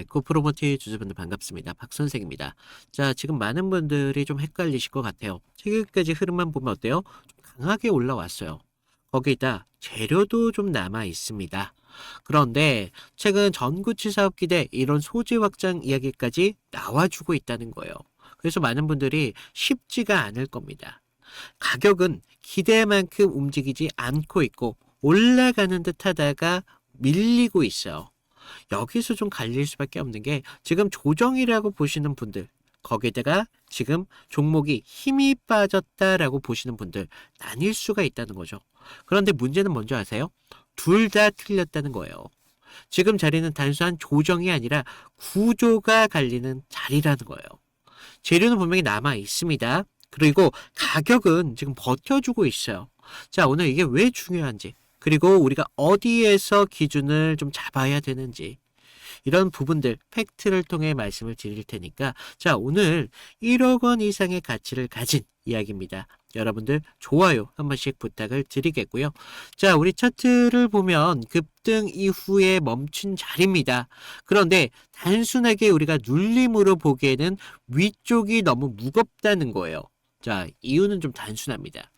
에코프로모티 주주분들 반갑습니다. 박선생입니다. 자, 지금 많은 분들이 좀 헷갈리실 것 같아요. 최근까지 흐름만 보면 어때요? 좀 강하게 올라왔어요. 거기다 재료도 좀 남아 있습니다. 그런데 최근 전구치 사업 기대 이런 소재 확장 이야기까지 나와주고 있다는 거예요. 그래서 많은 분들이 쉽지가 않을 겁니다. 가격은 기대만큼 움직이지 않고 있고 올라가는 듯 하다가 밀리고 있어요. 여기서 좀 갈릴 수밖에 없는 게 지금 조정이라고 보시는 분들, 거기다가 지금 종목이 힘이 빠졌다라고 보시는 분들 나뉠 수가 있다는 거죠. 그런데 문제는 뭔지 아세요? 둘 다 틀렸다는 거예요. 지금 자리는 단순한 조정이 아니라 구조가 갈리는 자리라는 거예요. 재료는 분명히 남아 있습니다. 그리고 가격은 지금 버텨주고 있어요. 자, 오늘 이게 왜 중요한지, 그리고 우리가 어디에서 기준을 좀 잡아야 되는지, 이런 부분들 팩트를 통해 말씀을 드릴 테니까, 자, 오늘 1억 원 이상의 가치를 가진 이야기입니다. 여러분들 좋아요 한 번씩 부탁을 드리겠고요. 자, 우리 차트를 보면 급등 이후에 멈춘 자리입니다. 그런데 단순하게 우리가 눌림으로 보기에는 위쪽이 너무 무겁다는 거예요. 자, 이유는 좀 단순합니다.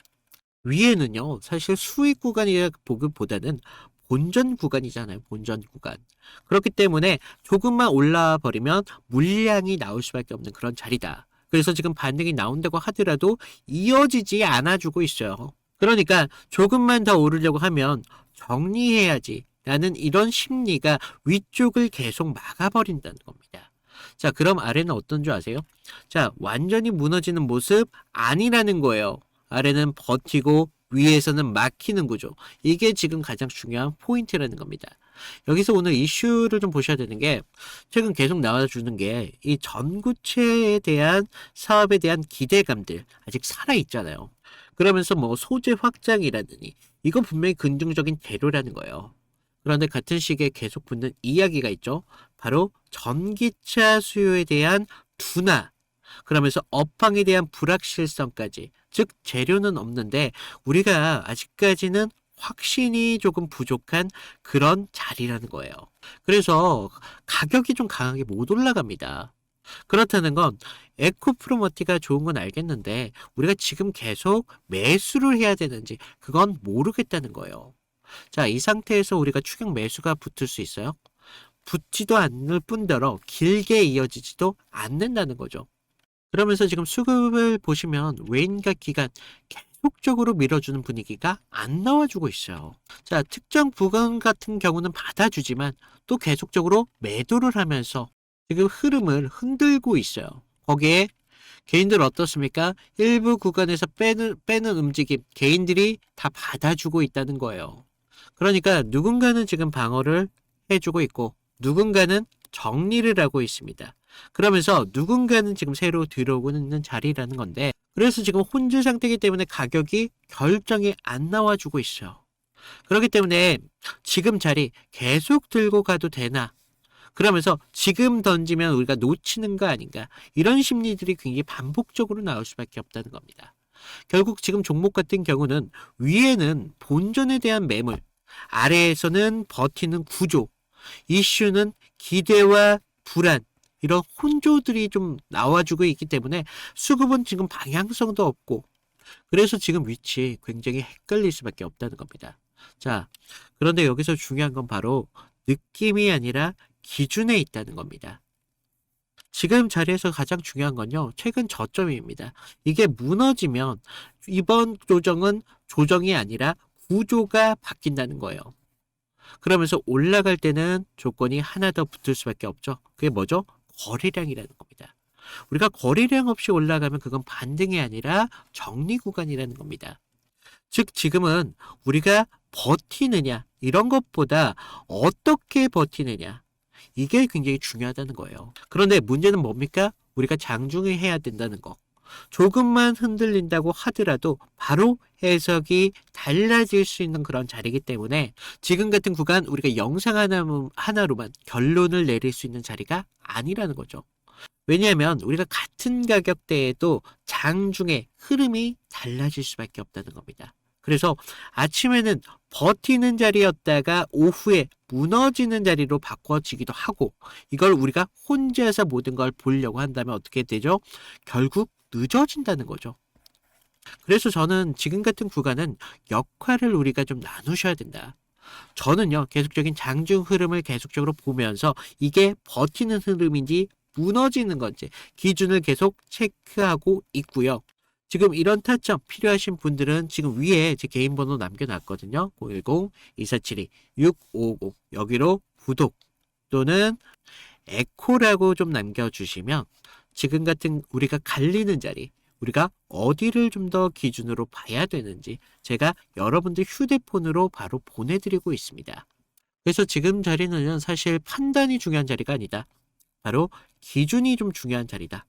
위에는요, 사실 수익 구간이라 보기보다는 본전 구간이잖아요. 본전 구간. 그렇기 때문에 조금만 올라와 버리면 물량이 나올 수밖에 없는 그런 자리다. 그래서 지금 반등이 나온다고 하더라도 이어지지 않아주고 있어요. 그러니까 조금만 더 오르려고 하면 정리해야지 라는 이런 심리가 위쪽을 계속 막아버린다는 겁니다. 자, 그럼 아래는 어떤 줄 아세요? 자, 완전히 무너지는 모습 아니라는 거예요. 아래는 버티고 위에서는 막히는 구조. 이게 지금 가장 중요한 포인트라는 겁니다. 여기서 오늘 이슈를 좀 보셔야 되는 게, 최근 계속 나와주는 게 이 전구체에 대한 사업에 대한 기대감들 아직 살아있잖아요. 그러면서 뭐 소재 확장이라느니 이건 분명히 긍정적인 재료라는 거예요. 그런데 같은 시기에 계속 붙는 이야기가 있죠. 바로 전기차 수요에 대한 둔화, 그러면서 업황에 대한 불확실성까지, 즉 재료는 없는데 우리가 아직까지는 확신이 조금 부족한 그런 자리라는 거예요. 그래서 가격이 좀 강하게 못 올라갑니다. 그렇다는 건 에코프로머티가 좋은 건 알겠는데 우리가 지금 계속 매수를 해야 되는지 그건 모르겠다는 거예요. 자, 이 상태에서 우리가 추격 매수가 붙을 수 있어요? 붙지도 않을 뿐더러 길게 이어지지도 않는다는 거죠. 그러면서 지금 수급을 보시면 외인과 기관 계속적으로 밀어주는 분위기가 안 나와주고 있어요. 자, 특정 부분 같은 경우는 받아주지만 또 계속적으로 매도를 하면서 지금 흐름을 흔들고 있어요. 거기에 개인들 어떻습니까? 일부 구간에서 빼는 움직임, 개인들이 다 받아주고 있다는 거예요. 그러니까 누군가는 지금 방어를 해주고 있고 누군가는 정리를 하고 있습니다. 그러면서 누군가는 지금 새로 들어오고 있는 자리라는 건데, 그래서 지금 혼재 상태이기 때문에 가격이 결정이 안 나와주고 있어요. 그렇기 때문에 지금 자리 계속 들고 가도 되나? 그러면서 지금 던지면 우리가 놓치는 거 아닌가? 이런 심리들이 굉장히 반복적으로 나올 수밖에 없다는 겁니다. 결국 지금 종목 같은 경우는 위에는 본전에 대한 매물, 아래에서는 버티는 구조, 이슈는 기대와 불안, 이런 혼조들이 좀 나와주고 있기 때문에 수급은 지금 방향성도 없고, 그래서 지금 위치 굉장히 헷갈릴 수밖에 없다는 겁니다. 자, 그런데 여기서 중요한 건 바로 느낌이 아니라 기준에 있다는 겁니다. 지금 자리에서 가장 중요한 건요, 최근 저점입니다. 이게 무너지면 이번 조정은 조정이 아니라 구조가 바뀐다는 거예요. 그러면서 올라갈 때는 조건이 하나 더 붙을 수밖에 없죠. 그게 뭐죠? 거래량이라는 겁니다. 우리가 거래량 없이 올라가면 그건 반등이 아니라 정리 구간이라는 겁니다. 즉 지금은 우리가 버티느냐 이런 것보다 어떻게 버티느냐, 이게 굉장히 중요하다는 거예요. 그런데 문제는 뭡니까? 우리가 장중에 해야 된다는 거. 조금만 흔들린다고 하더라도 바로 해석이 달라질 수 있는 그런 자리이기 때문에 지금 같은 구간 우리가 영상 하나로만 결론을 내릴 수 있는 자리가 아니라는 거죠. 왜냐하면 우리가 같은 가격대에도 장중에 흐름이 달라질 수밖에 없다는 겁니다. 그래서 아침에는 버티는 자리였다가 오후에 무너지는 자리로 바꿔지기도 하고, 이걸 우리가 혼자서 모든 걸 보려고 한다면 어떻게 되죠? 결국 늦어진다는 거죠. 그래서 저는 지금 같은 구간은 역할을 우리가 좀 나누셔야 된다. 저는요, 계속적인 장중 흐름을 계속적으로 보면서 이게 버티는 흐름인지 무너지는 건지 기준을 계속 체크하고 있고요. 지금 이런 타점 필요하신 분들은 지금 위에 제 개인 번호 남겨놨거든요. 010-2472-6550 여기로 구독 또는 에코라고 좀 남겨주시면 지금 같은 우리가 갈리는 자리, 우리가 어디를 좀 더 기준으로 봐야 되는지 제가 여러분들 휴대폰으로 바로 보내드리고 있습니다. 그래서 지금 자리는 사실 판단이 중요한 자리가 아니다. 바로 기준이 좀 중요한 자리다.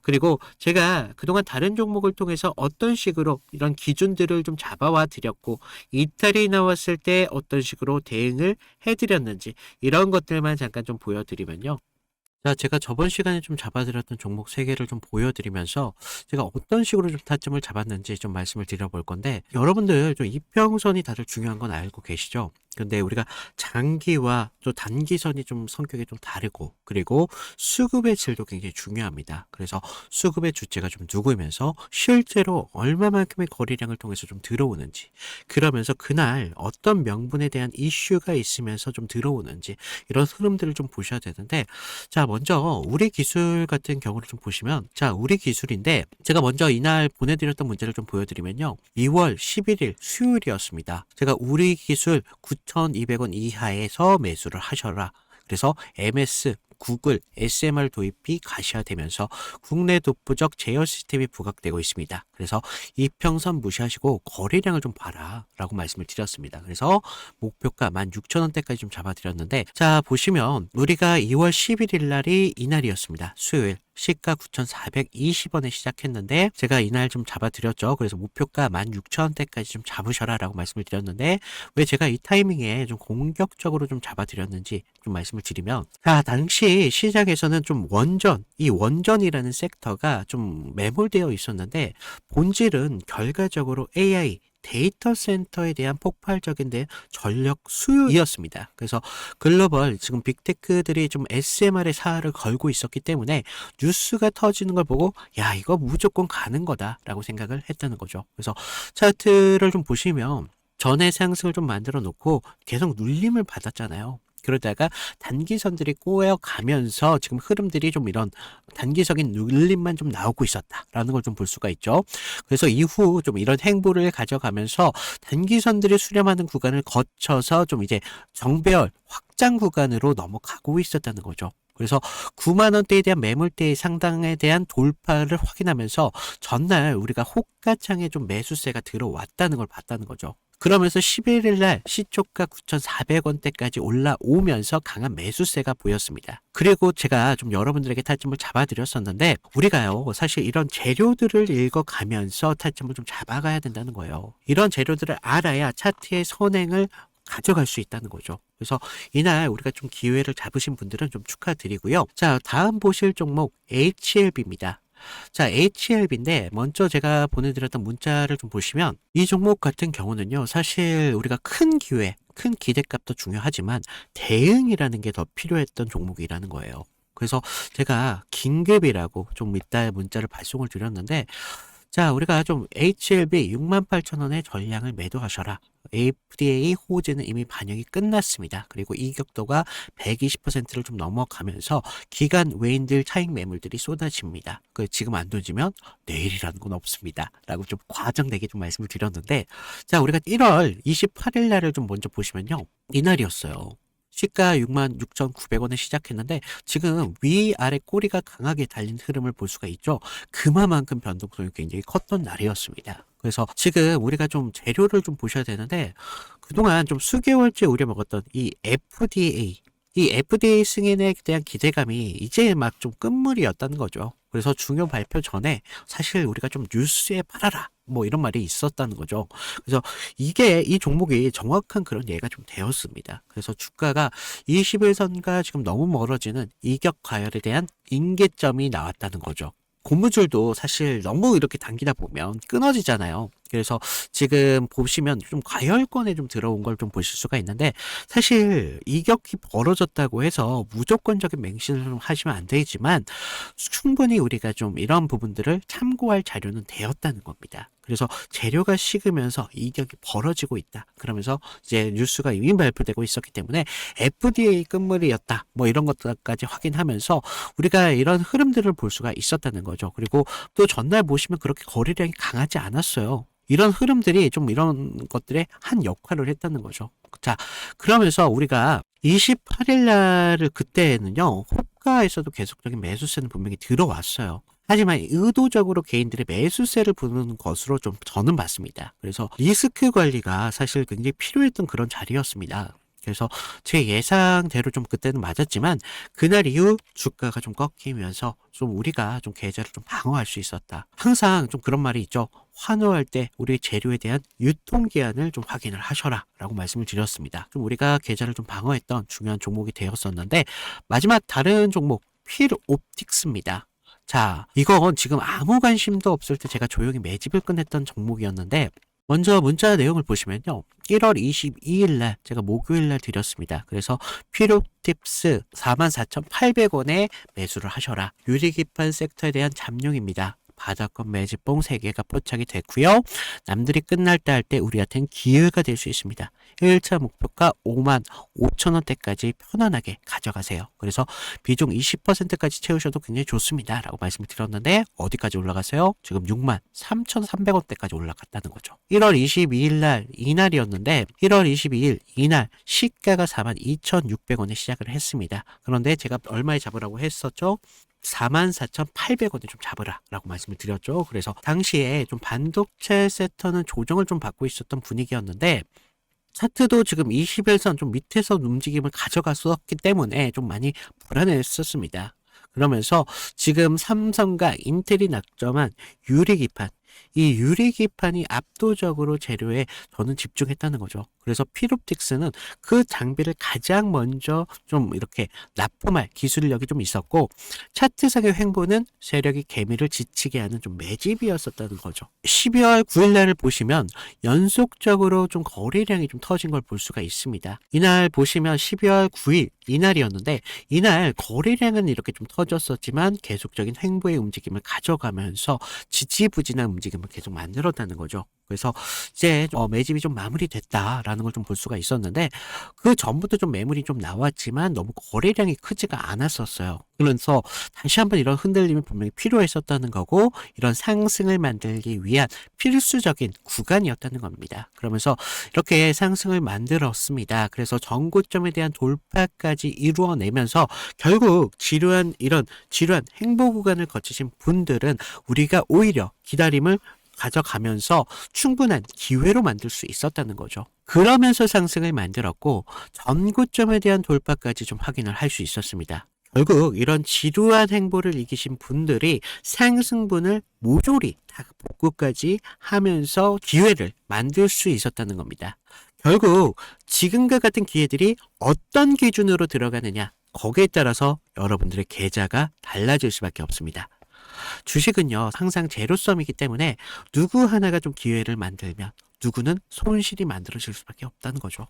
그리고 제가 그동안 다른 종목을 통해서 어떤 식으로 이런 기준들을 좀 잡아와 드렸고, 이탈이 나왔을 때 어떤 식으로 대응을 해드렸는지 이런 것들만 잠깐 좀 보여드리면요. 자, 제가 저번 시간에 좀 잡아드렸던 종목 3개를 좀 보여드리면서 제가 어떤 식으로 좀 타점을 잡았는지 좀 말씀을 드려볼 건데, 여러분들 좀 이평선이 다들 중요한 건 알고 계시죠? 근데 우리가 장기와 또 단기선이 좀 성격이 좀 다르고, 그리고 수급의 질도 굉장히 중요합니다. 그래서 수급의 주체가 좀 누구면서 실제로 얼마만큼의 거래량을 통해서 좀 들어오는지, 그러면서 그날 어떤 명분에 대한 이슈가 있으면서 좀 들어오는지 이런 흐름들을 좀 보셔야 되는데, 자, 먼저 우리 기술 같은 경우를 좀 보시면, 자, 우리 기술인데 제가 먼저 이날 보내드렸던 문제를 좀 보여드리면요. 2월 11일 수요일이었습니다. 제가 우리 기술 9,200원 이하에서 매수를 하셔라. 그래서 MS, 구글, SMR 도입이 가시화되면서 국내 독보적 제어 시스템이 부각되고 있습니다. 그래서 이평선 무시하시고 거래량을 좀 봐라 라고 말씀을 드렸습니다. 그래서 목표가 16,000원대까지 좀 잡아드렸는데, 자, 보시면 우리가 2월 11일 날이 이날이었습니다. 수요일. 시가 9,420원에 시작했는데 제가 이날 좀 잡아드렸죠. 그래서 목표가 16,000원대까지 좀 잡으셔라 라고 말씀을 드렸는데, 왜 제가 이 타이밍에 좀 공격적으로 좀 잡아드렸는지 좀 말씀을 드리면, 자, 당시 시장에서는 좀 이 원전이라는 섹터가 좀 매몰되어 있었는데, 본질은 결과적으로 AI 데이터 센터에 대한 폭발적인 전력 수요이었습니다. 그래서 글로벌 지금 빅테크들이 좀 SMR의 사활을 걸고 있었기 때문에 뉴스가 터지는 걸 보고, 야, 이거 무조건 가는 거다라고 생각을 했다는 거죠. 그래서 차트를 좀 보시면 전의 상승을 좀 만들어 놓고 계속 눌림을 받았잖아요. 그러다가 단기선들이 꼬여가면서 지금 흐름들이 좀 이런 단기적인 눌림만 좀 나오고 있었다라는 걸 좀 볼 수가 있죠. 그래서 이후 좀 이런 행보를 가져가면서 단기선들이 수렴하는 구간을 거쳐서 좀 이제 정배열 확장 구간으로 넘어가고 있었다는 거죠. 그래서 9만 원대에 대한 매물대의 상당에 대한 돌파를 확인하면서 전날 우리가 호가창에 좀 매수세가 들어왔다는 걸 봤다는 거죠. 그러면서 11일 날 시초가 9,400원대까지 올라오면서 강한 매수세가 보였습니다. 그리고 제가 좀 여러분들에게 타점을 잡아드렸었는데, 우리가요, 사실 이런 재료들을 읽어가면서 타점을 좀 잡아가야 된다는 거예요. 이런 재료들을 알아야 차트의 선행을 가져갈 수 있다는 거죠. 그래서 이날 우리가 좀 기회를 잡으신 분들은 좀 축하드리고요. 자, 다음 보실 종목 HLB입니다. 자, HLB인데 먼저 제가 보내드렸던 문자를 좀 보시면, 이 종목 같은 경우는요, 사실 우리가 큰 기회, 큰 기대값도 중요하지만 대응이라는 게 더 필요했던 종목이라는 거예요. 그래서 제가 긴급이라고 좀 이따 문자를 발송을 드렸는데, 자, 우리가 좀 HLB 68,000원의 전량을 매도하셔라. FDA 호재는 이미 반영이 끝났습니다. 그리고 이격도가 120%를 좀 넘어가면서 기간 외인들 차익 매물들이 쏟아집니다. 지금 안 던지면 내일이라는 건 없습니다. 라고 좀 과장되게 좀 말씀을 드렸는데, 자, 우리가 1월 28일 날을 좀 먼저 보시면요. 이날이었어요. 시가 66,900원에 시작했는데 지금 위아래 꼬리가 강하게 달린 흐름을 볼 수가 있죠. 그만큼 변동성이 굉장히 컸던 날이었습니다. 그래서 지금 우리가 좀 재료를 좀 보셔야 되는데, 그동안 좀 수개월째 우려먹었던 이 FDA 승인에 대한 기대감이 이제 막 좀 끝물이었다는 거죠. 그래서 중요 발표 전에 사실 우리가 좀 뉴스에 팔아라 뭐 이런 말이 있었다는 거죠. 그래서 이 종목이 정확한 그런 예가 좀 되었습니다. 그래서 주가가 21선과 지금 너무 멀어지는 이격 과열에 대한 임계점이 나왔다는 거죠. 고무줄도 사실 너무 이렇게 당기다 보면 끊어지잖아요. 그래서 지금 보시면 좀 과열권에 좀 들어온 걸 좀 보실 수가 있는데, 사실 이격이 벌어졌다고 해서 무조건적인 맹신을 좀 하시면 안 되지만 충분히 우리가 좀 이런 부분들을 참고할 자료는 되었다는 겁니다. 그래서 재료가 식으면서 이격이 벌어지고 있다. 그러면서 이제 뉴스가 이미 발표되고 있었기 때문에 FDA 끝물이었다. 뭐 이런 것들까지 확인하면서 우리가 이런 흐름들을 볼 수가 있었다는 거죠. 그리고 또 전날 보시면 그렇게 거래량이 강하지 않았어요. 이런 흐름들이 좀 이런 것들에 한 역할을 했다는 거죠. 자, 그러면서 우리가 28일 날을 그때는요, 호가에서도 계속적인 매수세는 분명히 들어왔어요. 하지만 의도적으로 개인들의 매수세를 부는 것으로 좀 저는 봤습니다. 그래서 리스크 관리가 사실 굉장히 필요했던 그런 자리였습니다. 그래서 제 예상대로 좀 그때는 맞았지만 그날 이후 주가가 좀 꺾이면서 좀 우리가 좀 계좌를 좀 방어할 수 있었다. 항상 좀 그런 말이 있죠. 환호할 때 우리 재료에 대한 유통기한을 좀 확인을 하셔라 라고 말씀을 드렸습니다. 좀 우리가 계좌를 좀 방어했던 중요한 종목이 되었었는데, 마지막 다른 종목 필옵틱스입니다. 자, 이건 지금 아무 관심도 없을 때 제가 조용히 매집을 끝냈던 종목이었는데, 먼저 문자 내용을 보시면요. 1월 22일 날 제가 목요일 날 드렸습니다. 그래서 필요팁스 44,800원에 매수를 하셔라. 유리기판 섹터에 대한 잠룡입니다. 바닥권 매집봉 3개가 포착이 됐고요. 남들이 끝날 때 할 때 우리한테는 기회가 될 수 있습니다. 1차 목표가 5만 5천 원대까지 편안하게 가져가세요. 그래서 비중 20%까지 채우셔도 굉장히 좋습니다. 라고 말씀을 드렸는데 어디까지 올라갔어요? 지금 6만 3,300원대까지 올라갔다는 거죠. 1월 22일 날 이날이었는데 1월 22일 이날 시가가 42,600원에 시작을 했습니다. 그런데 제가 얼마에 잡으라고 했었죠? 44,800원에 좀 잡으라 라고 말씀을 드렸죠. 그래서 당시에 좀 반도체 섹터는 조정을 좀 받고 있었던 분위기였는데, 차트도 지금 21선 좀 밑에서 움직임을 가져갔었기 때문에 좀 많이 불안했었습니다. 그러면서 지금 삼성과 인텔이 낙점한 유리기판, 이 유리기판이 압도적으로 재료에 저는 집중했다는 거죠. 그래서 필옵틱스는 그 장비를 가장 먼저 좀 이렇게 납품할 기술력이 좀 있었고, 차트상의 횡보는 세력이 개미를 지치게 하는 좀 매집이었었다는 거죠. 12월 9일 날을 보시면 연속적으로 좀 거래량이 좀 터진 걸 볼 수가 있습니다. 이날 보시면 12월 9일 이날이었는데, 이날 거래량은 이렇게 좀 터졌었지만 계속적인 횡보의 움직임을 가져가면서 지지부진한 움직임을 계속 만들었다는 거죠. 그래서 이제 매집이 좀 마무리됐다라는 걸 좀 볼 수가 있었는데, 그 전부터 좀 매물이 좀 나왔지만 너무 거래량이 크지가 않았었어요. 그래서 다시 한번 이런 흔들림이 분명히 필요했었다는 거고, 이런 상승을 만들기 위한 필수적인 구간이었다는 겁니다. 그러면서 이렇게 상승을 만들었습니다. 그래서 전고점에 대한 돌파까지 이루어내면서 결국 이런 지루한 행보 구간을 거치신 분들은 우리가 오히려 기다림을 가져가면서 충분한 기회로 만들 수 있었다는 거죠. 그러면서 상승을 만들었고 전고점에 대한 돌파까지 좀 확인을 할 수 있었습니다. 결국 이런 지루한 행보를 이기신 분들이 상승분을 모조리 다 복구까지 하면서 기회를 만들 수 있었다는 겁니다. 결국 지금과 같은 기회들이 어떤 기준으로 들어가느냐, 거기에 따라서 여러분들의 계좌가 달라질 수밖에 없습니다. 주식은요, 항상 제로섬이기 때문에 누구 하나가 좀 기회를 만들면 누구는 손실이 만들어질 수밖에 없다는 거죠.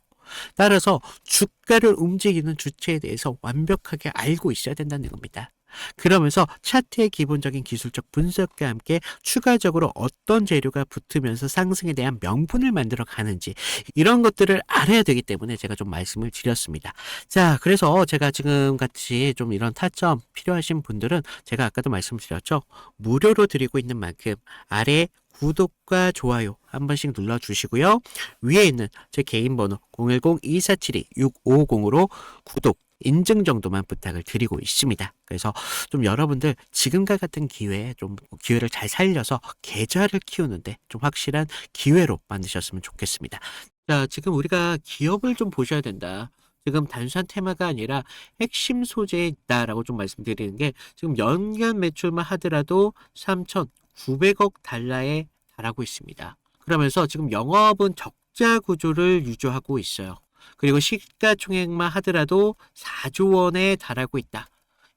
따라서 주가를 움직이는 주체에 대해서 완벽하게 알고 있어야 된다는 겁니다. 그러면서 차트의 기본적인 기술적 분석과 함께 추가적으로 어떤 재료가 붙으면서 상승에 대한 명분을 만들어 가는지, 이런 것들을 알아야 되기 때문에 제가 좀 말씀을 드렸습니다. 자, 그래서 제가 지금 같이 좀 이런 타점 필요하신 분들은 제가 아까도 말씀드렸죠. 무료로 드리고 있는 만큼 아래 구독과 좋아요 한 번씩 눌러주시고요. 위에 있는 제 개인 번호 010-2472-6550으로 구독, 인증 정도만 부탁을 드리고 있습니다. 그래서 좀 여러분들 지금과 같은 기회에 좀 기회를 잘 살려서 계좌를 키우는데 좀 확실한 기회로 만드셨으면 좋겠습니다. 자, 지금 우리가 기업을 좀 보셔야 된다. 지금 단순한 테마가 아니라 핵심 소재에 있다라고 좀 말씀드리는 게, 지금 연간 매출만 하더라도 3,900억 달러에 달하고 있습니다. 그러면서 지금 영업은 적자 구조를 유지하고 있어요. 그리고 시가총액만 하더라도 4조 원에 달하고 있다.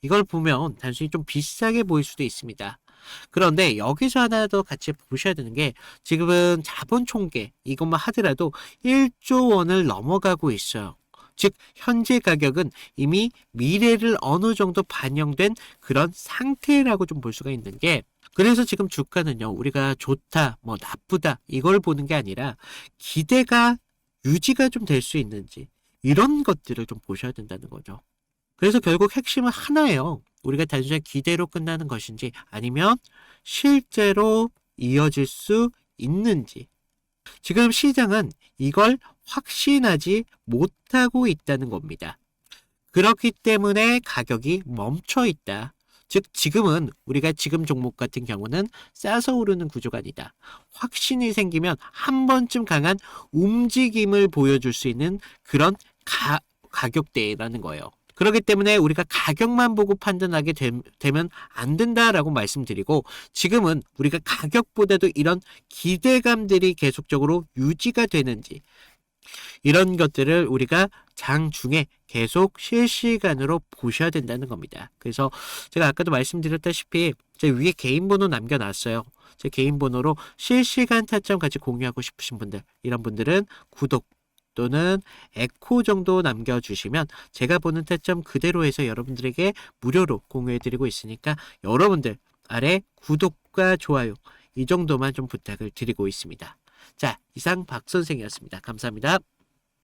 이걸 보면 단순히 좀 비싸게 보일 수도 있습니다. 그런데 여기서 하나 더 같이 보셔야 되는 게 지금은 자본 총계 이것만 하더라도 1조 원을 넘어가고 있어요. 즉 현재 가격은 이미 미래를 어느 정도 반영된 그런 상태라고 좀 볼 수가 있는 게 그래서 지금 주가는요 우리가 좋다 뭐 나쁘다 이걸 보는 게 아니라 기대가 유지가 좀 될 수 있는지 이런 것들을 좀 보셔야 된다는 거죠. 그래서 결국 핵심은 하나예요. 우리가 단순히 기대로 끝나는 것인지 아니면 실제로 이어질 수 있는지. 지금 시장은 이걸 확신하지 못하고 있다는 겁니다. 그렇기 때문에 가격이 멈춰 있다. 즉 지금은 우리가 지금 종목 같은 경우는 싸서 오르는 구조가 아니다. 확신이 생기면 한 번쯤 강한 움직임을 보여줄 수 있는 그런 가격대라는 거예요. 그렇기 때문에 우리가 가격만 보고 판단하게 되면 안 된다라고 말씀드리고 지금은 우리가 가격보다도 이런 기대감들이 계속적으로 유지가 되는지 이런 것들을 우리가 장중에 계속 실시간으로 보셔야 된다는 겁니다. 그래서 제가 아까도 말씀드렸다시피 제 위에 개인 번호 남겨놨어요. 제 개인 번호로 실시간 타점 같이 공유하고 싶으신 분들 이런 분들은 구독 또는 에코 정도 남겨주시면 제가 보는 타점 그대로 해서 여러분들에게 무료로 공유해드리고 있으니까 여러분들 아래 구독과 좋아요 이 정도만 좀 부탁을 드리고 있습니다. 자, 이상 박 선생이었습니다. 감사합니다.